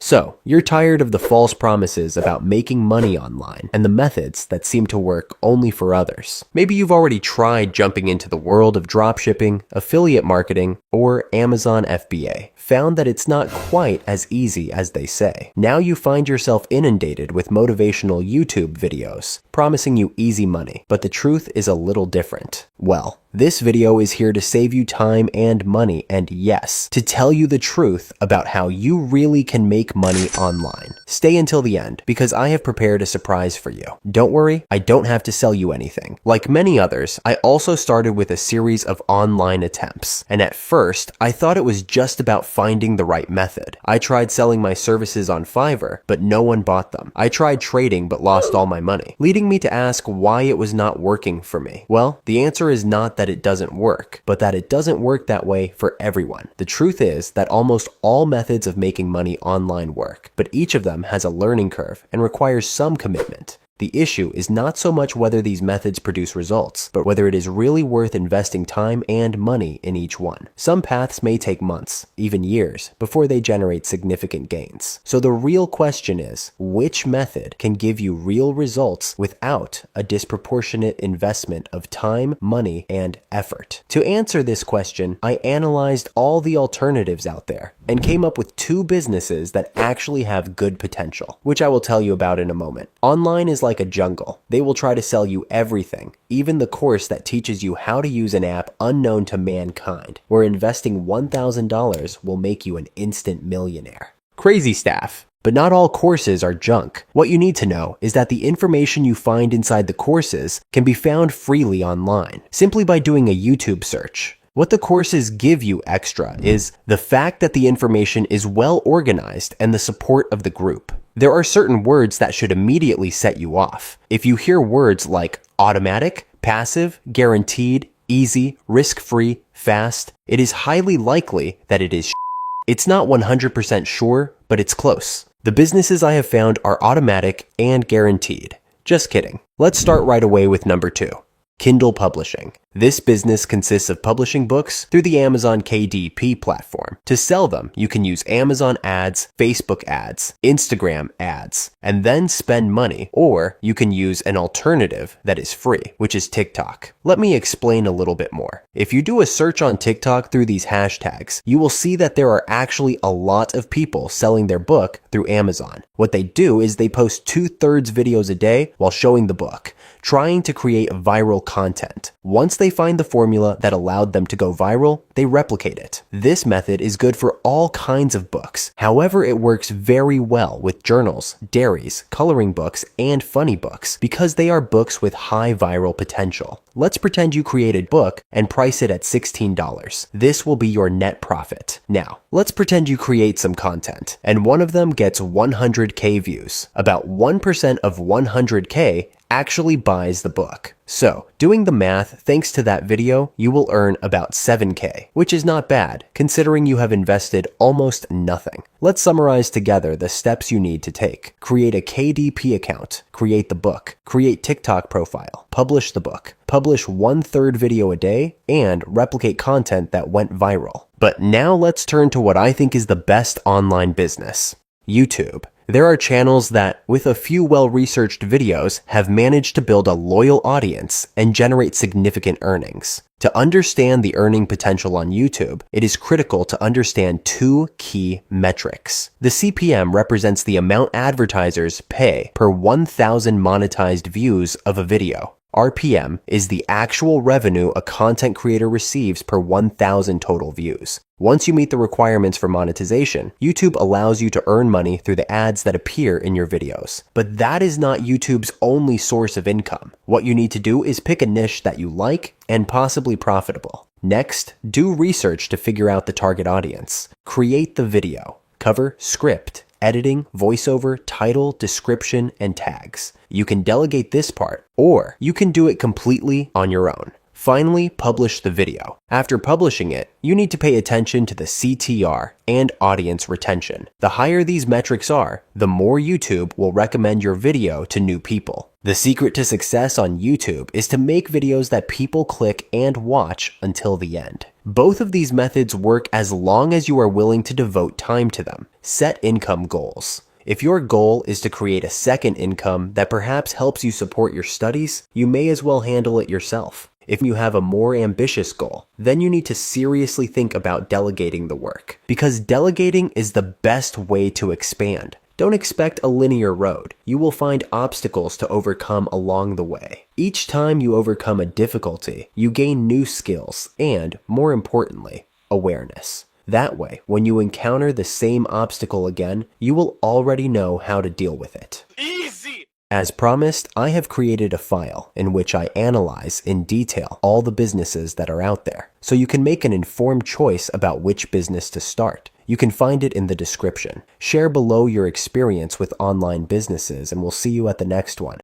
So, you're tired of the false promises about making money online and the methods that seem to work only for others. Maybe you've already tried jumping into the world of dropshipping, affiliate marketing, or Amazon FBA, found that it's not quite as easy as they say. Now you find yourself inundated with motivational YouTube videos promising you easy money, but the truth is a little different. Well, this video is here to save you time and money, and yes, to tell you the truth about how you really can make money online. Stay until the end, because I have prepared a surprise for you. Don't worry, I don't have to sell you anything. Like many others, I also started with a series of online attempts, and at first, I thought it was just about finding the right method. I tried selling my services on Fiverr, but no one bought them. I tried trading, but lost all my money, leading me to ask why it was not working for me. Well, the answer is not that it doesn't work, but that it doesn't work that way for everyone. The truth is that almost all methods of making money online work, but each of them has a learning curve and requires some commitment. The issue is not so much whether these methods produce results, but whether it is really worth investing time and money in each one. Some paths may take months, even years, before they generate significant gains. So the real question is, which method can give you real results without a disproportionate investment of time, money, and effort? To answer this question, I analyzed all the alternatives out there and came up with two businesses that actually have good potential, which I will tell you about in a moment. Online is like a jungle. They will try to sell you everything, even the course that teaches you how to use an app unknown to mankind, where investing $1,000 will make you an instant millionaire. Crazy staff. But not all courses are junk. What you need to know is that the information you find inside the courses can be found freely online, simply by doing a YouTube search. What the courses give you extra is the fact that the information is well organized and the support of the group. There are certain words that should immediately set you off. If you hear words like automatic, passive, guaranteed, easy, risk-free, fast, it is highly likely that it is It's not 100% sure, but it's close. The businesses I have found are automatic and guaranteed. Just kidding. Let's start right away with number 2. Kindle publishing. This business consists of publishing books through the Amazon KDP platform. To sell them, you can use Amazon ads, Facebook ads, Instagram ads, and then spend money, or you can use an alternative that is free, which is TikTok. Let me explain a little bit more. If you do a search on TikTok through these hashtags, you will see that there are actually a lot of people selling their book through Amazon. What they do is they post 2/3 videos a day while showing the book, trying to create viral content. Once they find the formula that allowed them to go viral, they replicate it. This method is good for all kinds of books. However, it works very well with journals, diaries, coloring books, and funny books because they are books with high viral potential. Let's pretend you create a book and price it at $16. This will be your net profit. Now, let's pretend you create some content and one of them gets 100K views. About 1% of 100K actually buys the book. So, doing the math, thanks to that video, you will earn about 7K, which is not bad, considering you have invested almost nothing. Let's summarize together the steps you need to take. Create a KDP account, create the book, create TikTok profile, publish the book, publish 1/3 video a day, and replicate content that went viral. But now let's turn to what I think is the best online business: YouTube. There are channels that, with a few well-researched videos, have managed to build a loyal audience and generate significant earnings. To understand the earning potential on YouTube, it is critical to understand two key metrics. The CPM represents the amount advertisers pay per 1,000 monetized views of a video. RPM is the actual revenue a content creator receives per 1,000 total views. Once you meet the requirements for monetization, YouTube allows you to earn money through the ads that appear in your videos. But that is not YouTube's only source of income. What you need to do is pick a niche that you like and possibly profitable. Next, do research to figure out the target audience. Create the video, cover, script, editing, voiceover, title, description, and tags. You can delegate this part, or you can do it completely on your own. Finally, publish the video. After publishing it, you need to pay attention to the CTR and audience retention. The higher these metrics are, the more YouTube will recommend your video to new people. The secret to success on YouTube is to make videos that people click and watch until the end. Both of these methods work as long as you are willing to devote time to them. Set income goals. If your goal is to create a second income that perhaps helps you support your studies, you may as well handle it yourself. If you have a more ambitious goal, then you need to seriously think about delegating the work, because delegating is the best way to expand. Don't expect a linear road. You will find obstacles to overcome along the way. Each time you overcome a difficulty, you gain new skills and, more importantly, awareness. That way, when you encounter the same obstacle again, you will already know how to deal with it. Easy! As promised, I have created a file in which I analyze in detail all the businesses that are out there, so you can make an informed choice about which business to start. You can find it in the description. Share below your experience with online businesses, and we'll see you at the next one.